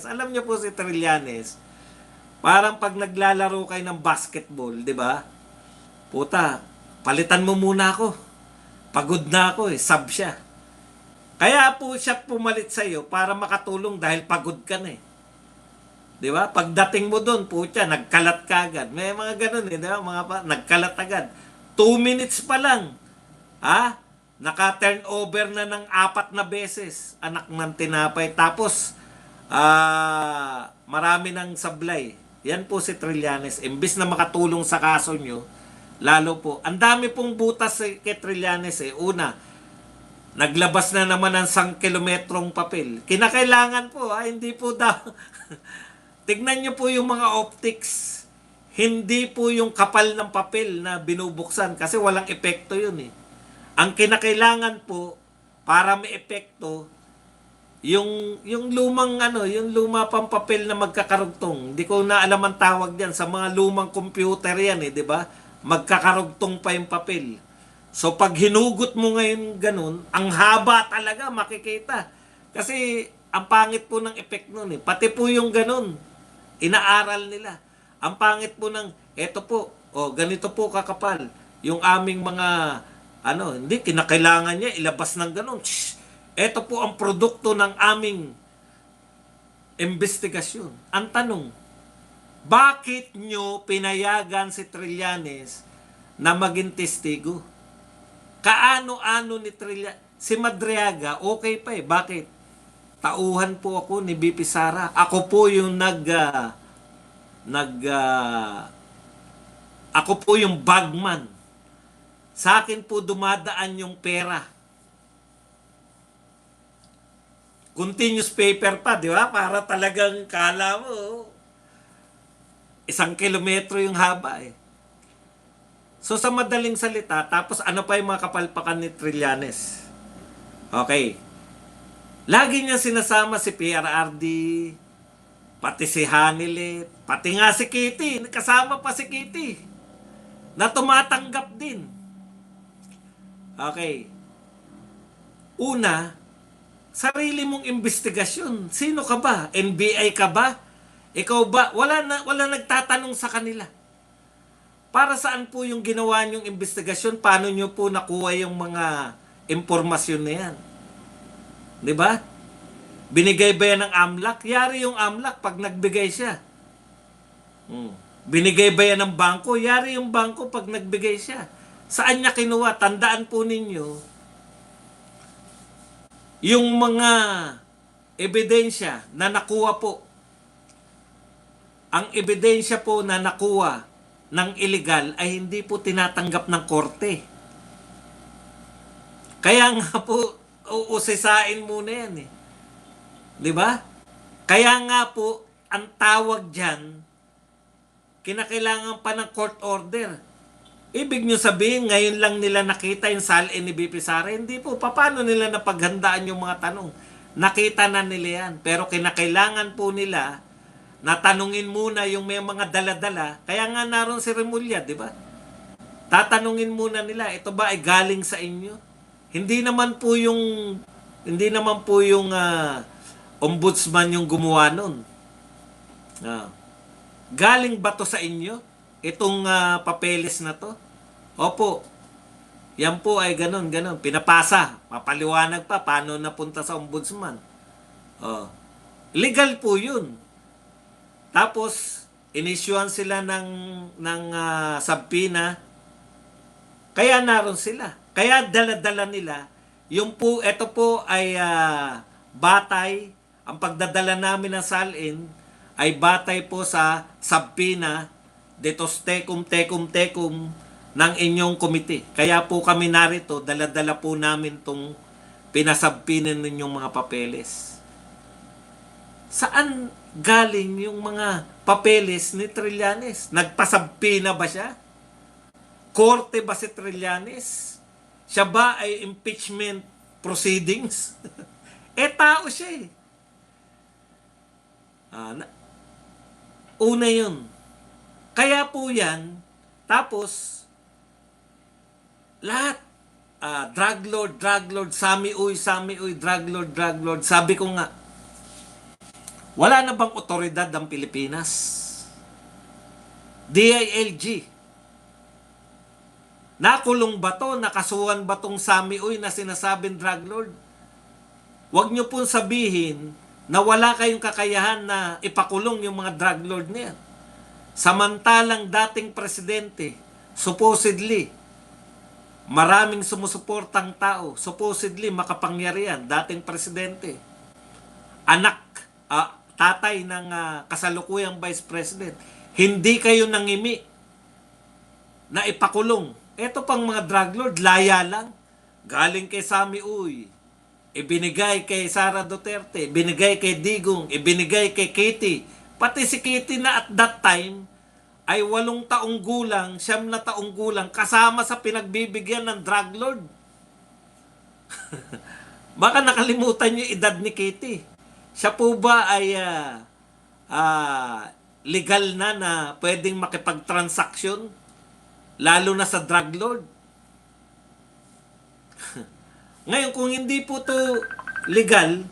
Trillanes. Alam niyo po si Trillanes, parang pag naglalaro kayo ng basketball, di ba? Puta, palitan mo muna ako. Pagod na ako eh, sub siya. Kaya po siya pumalit sa'yo para makatulong dahil pagod ka na eh. Di ba? Pagdating mo doon, putya, nagkalat ka agad. May mga ganun eh, di ba? Nagkalat agad. 2 minutes pa lang. Ha? Naka-turnover na ng 4 na beses. Anak ng tinapay. Tapos, marami ng sablay. Yan po si Trillanes. Imbis na makatulong sa kaso nyo, lalo po. Ang dami pong butas kay Trillanes eh. Una, naglabas na naman ng 1 kilometrong papel. Kinakailangan po, hindi po daw. Tignan nyo po yung mga optics. Hindi po yung kapal ng papel na binubuksan kasi walang epekto yun eh. Ang kinakailangan po para may epekto yung lumang yung luma pang papel na magkakarugtong. Hindi ko na alam ang tawag diyan sa mga lumang computer yan eh, 'di ba? Magkakarugtong pa yung papel. So pag hinugot mo ngayon ganun, ang haba talaga makikita. Kasi ang pangit po ng effect nun eh. Pati po yung ganun, inaaral nila. Ang pangit po ng, eto po, ganito po kakapal. Yung aming mga, hindi, kinakailangan niya ilabas ng ganun. Shhh, eto po ang produkto ng aming investigasyon. Ang tanong, bakit nyo pinayagan si Trillanes na maging testigo? Kaano-ano ni Trillanes? Si Madriaga, okay pa eh. Bakit? Tauhan po ako ni BP Sara. Ako po yung ako po yung bagman. Sa akin po dumadaan yung pera. Continuous paper pa, di ba? Para talagang kala mo, 1 kilometro yung haba eh. So sa madaling salita, tapos ano pa yung mga kapalpakan ni Trillanes? Okay. Lagi niya sinasama si PRRD, pati si Hanilet, pati nga si Kitty, kasama pa si Kitty, na tumatanggap din. Okay. Una, sarili mong investigasyon. Sino ka ba? NBI ka ba? Ikaw ba? Wala nagtatanong sa kanila. Para saan po yung ginawa niyong investigasyon? Paano niyo po nakuha yung mga impormasyon na yan? 'Di ba? Binigay ba yan ng AMLAC? Yari yung AMLAC pag nagbigay siya. Binigay ba yan ng bangko? Yari yung bangko pag nagbigay siya. Saan niya kinuha? Tandaan po ninyo, yung mga ebidensya na nakuha po, ang ebidensya po na nakuha ng illegal ay hindi po tinatanggap ng korte. Kaya nga po, uusisain muna yan eh. 'Di ba? Kaya nga po, ang tawag dyan, kinakailangan pa ng court order. Ibig nyo sabihin, ngayon lang nila nakita yung salin ni BP Sara. Hindi po. Paano nila napaghandaan yung mga tanong? Nakita na nila yan. Pero kinakailangan po nila na tanungin muna yung may mga dala-dala. Kaya nga naroon si Remulla, di ba? Tatanungin muna nila, ito ba ay galing sa inyo? Hindi naman po yung ombudsman yung gumawa nun. Galing ba to sa inyo? Itong papeles na to? Opo. Yan po ay ganun. Pinapasa. Papaliwanag pa paano napunta sa ombudsman. Legal po yun. Tapos, inisyuan sila ng subpoena. Kaya naroon sila. Kaya dala-dala nila. Ito po ay batay. Ang pagdadala namin ng salin ay batay po sa subpoena detos tekum ng inyong komite. Kaya po kami narito, dala-dala po namin itong pinasubpoena ninyong mga papeles. Saan galing yung mga papeles ni Trillanes? Nagpasubpoena ba siya? Korte ba si Trillanes? Siya ba ay impeachment proceedings? Tao siya eh. Una yun. Kaya po yan, tapos, lahat, drug lord, Sami uy, drug lord. Sabi ko nga, Wala na bang otoridad ang Pilipinas? DILG. Nakulong ba to? Nakasuhan ba tong Sami Uy na sinasabing drug lord? Huwag nyo pong sabihin na wala kayong kakayahan na ipakulong yung mga drug lord na yan. Samantalang dating presidente, supposedly, maraming sumusuportang tao, supposedly makapangyarihan, dating presidente, anak, tatay ng kasalukuyang vice president, hindi kayo nangimi na ipakulong. Ito pang mga drug lord, laya lang. Galing kay Sami Uy, ibinigay kay Sara Duterte, ibinigay kay Digong, ibinigay kay Kitty. Pati si Kitty na at that time ay 8 taong gulang, 9 na taong gulang, kasama sa pinagbibigyan ng drug lord. Baka nakalimutan niyo edad ni Kitty. Siya po ba ay legal na pwedeng makipagtransaksyon? Lalo na sa drug lord. Ngayon, kung hindi po to legal,